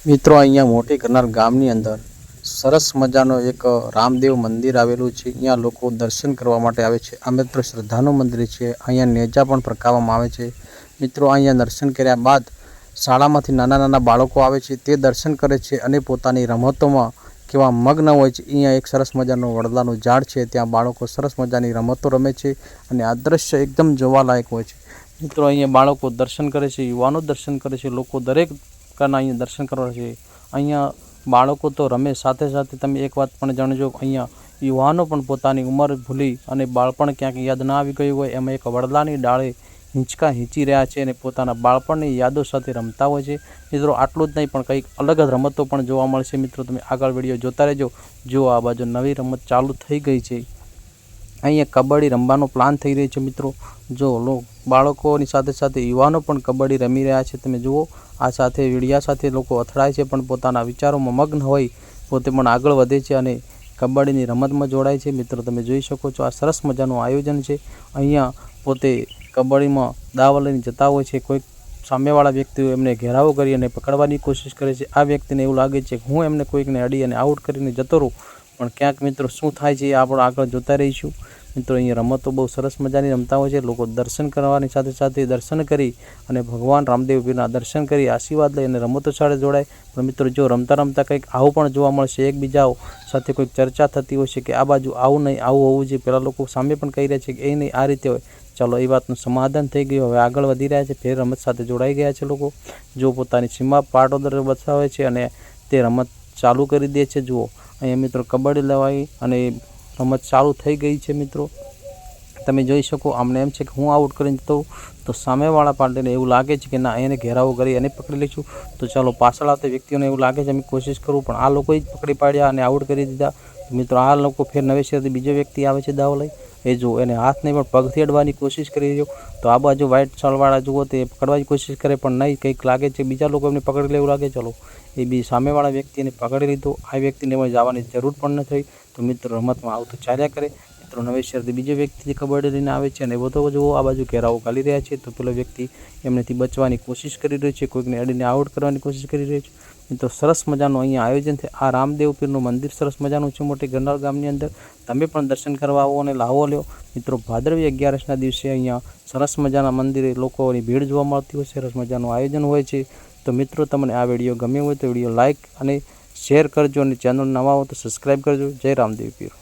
મિત્રો અહીંયા મોટી કરનાર ગામની અંદર સરસ મજાનો એક રામદેવ મંદિર આવેલું છે। અહીંયા લોકો દર્શન કરવા માટે આવે છે। આ મિત્રો શ્રદ્ધાનું મંદિર છે। અહીંયા નેજા પણ પ્રકાવવામાં આવે છે। મિત્રો અહીંયા દર્શન કર્યા બાદ શાળામાંથી નાના નાના બાળકો આવે છે, તે દર્શન કરે છે અને પોતાની રમતોમાં કેવા મગ્ન હોય છે। અહીંયા એક સરસ મજાનું વડલાનું ઝાડ છે, ત્યાં બાળકો સરસ મજાની રમતો રમે છે અને આ દ્રશ્ય એકદમ જોવાલાયક હોય છે। મિત્રો અહીંયા બાળકો દર્શન કરે છે, યુવાનો દર્શન કરે છે, લોકો દરેક અહીંયા દર્શન કરવા છે। અહીંયા બાળકો તો રમે, સાથે સાથે તમે એક વાત પણ જાણજો, અહીંયા યુવાનો પણ પોતાની ઉંમર ભૂલી અને બાળપણ ક્યાંક યાદ ના આવી ગયું હોય એમાં એક વડલાની ડાળે હિંચકા હિંચી રહ્યા છે અને પોતાના બાળપણની યાદો સાથે રમતા હોય છે। મિત્રો આટલું જ નહીં પણ કંઈક અલગ જ રમતો પણ જોવા મળશે। મિત્રો તમે આગળ વિડીયો જોતા રહેજો। જો આ બાજુ નવી રમત ચાલુ થઈ ગઈ છે, અહીંયા કબડ્ડી રમવાનો પ્લાન થઈ રહ્યો છે। મિત્રો જો બાળકોની સાથે સાથે યુવાનો પણ કબડ્ડી રમી રહ્યા છે। તમે જુઓ, આ સાથે વીડિયા સાથે લોકો અથડાય છે પણ પોતાના વિચારોમાં મગ્ન હોય પોતે પણ આગળ વધે છે અને કબડ્ડીની રમતમાં જોડાય છે। મિત્રો તમે જોઈ શકો છો, આ સરસ મજાનું આયોજન છે। અહીંયા પોતે કબડ્ડીમાં દાવ લઈને જતા હોય છે, કોઈક સામેવાળા વ્યક્તિઓ એમને ઘેરાવો કરી અને પકડવાની કોશિશ કરે છે। આ વ્યક્તિને એવું લાગે છે કે હું એમને કોઈકને અડી અને આઉટ કરીને જતો રહું, પણ ક્યાંક મિત્રો શું થાય છે એ આપણે આગળ જોતા રહીશું। મિત્રો અહીંયા રમતો બહુ સરસ મજાની રમતા હોય છે। લોકો દર્શન કરવાની સાથે સાથે દર્શન કરી અને ભગવાન રામદેવ પીરના દર્શન કરી આશીર્વાદ લઈ અને રમતો સાથે જોડાય। પણ મિત્રો જો રમતા રમતા કંઈક આવું પણ જોવા મળશે, એકબીજા સાથે કોઈક ચર્ચા થતી હોય છે કે આ બાજુ આવું નહીં, આવું હોવું જોઈએ। પેલા લોકો સામે પણ કહી રહ્યા છે કે એ નહીં, આ રીતે હોય। ચાલો, એ વાતનું સમાધાન થઈ ગયું, હવે આગળ વધી રહ્યા છે, ફેર રમત સાથે જોડાઈ ગયા છે। લોકો જો પોતાની સીમા પાટોદર બતાવે છે અને તે રમત ચાલુ કરી દે છે। જુઓ અહીંયા મિત્રો કબડ્ડી લેવાઈ અને રમત ચાલુ થઈ ગઈ છે। મિત્રો તમે જોઈ શકો, આમને એમ છે કે હું આઉટ કરીને જતો તો સામેવાળા પાર્ટીને એવું લાગે છે કે ના, એને ઘેરાવો કરી એને પકડી લઈશું। તો ચાલો, પાછળ આવતા વ્યક્તિઓને એવું લાગે છે અમે કોશિશ કરું, પણ આ લોકોએ જ પકડી પાડ્યા અને આઉટ કરી દીધા। મિત્રો આ લોકો ફેર નવેસરથી બીજો વ્યક્તિ આવે છે દાવ લઈ, એ જો એને હાથ નહીં પણ પગથી અડવાની કોશિશ કરી રહ્યો। તો આ બાજુ વ્હાઇટ શાલવાળા જુઓ તે પકડવાની કોશિશ કરે પણ નહીં, કંઈક લાગે છે બીજા લોકો એમને પકડી લેવું લાગે। ચલો, એ બી સામેવાળા વ્યક્તિને પકડી લીધો, આ વ્યક્તિને એમાં જવાની જરૂર પણ ન થઈ। તો મિત્રો રમતમાં આવું તો ચાલ્યા કરે। મિત્રો નવેસરથી બીજો વ્યક્તિ કબડ્ડી લઈને આવે છે અને બધો જુઓ આ બાજુ ઘેરાવો ગાલી રહ્યા છે, તો પેલો વ્યક્તિ એમનેથી બચવાની કોશિશ કરી રહ્યો છે, કોઈકને અડીને આઉટ કરવાની કોશિશ કરી રહ્યો છે। મિત્રો સરસ મજાનું અહીંયા આયોજન છે। આ રામદેવ પીરનું મંદિર સરસ મજાનું છે મોટી ગરનાળ ગામની અંદર। તમે પણ દર્શન કરવા આવો અને લાવો લ્યો। મિત્રો ભાદરવી 11ના દિવસે અહીંયા સરસ મજાના મંદિરે લોકોની ભીડ જોવા મળતી હોય, સરસ મજાનું આયોજન હોય છે। તો મિત્રો તમને આ વિડીયો ગમ્યો હોય તો વિડીયો લાઇક અને શેર કરજો અને ચેનલ નવા હો તો સબસ્ક્રાઈબ કરજો। જય રામદેવ પીર।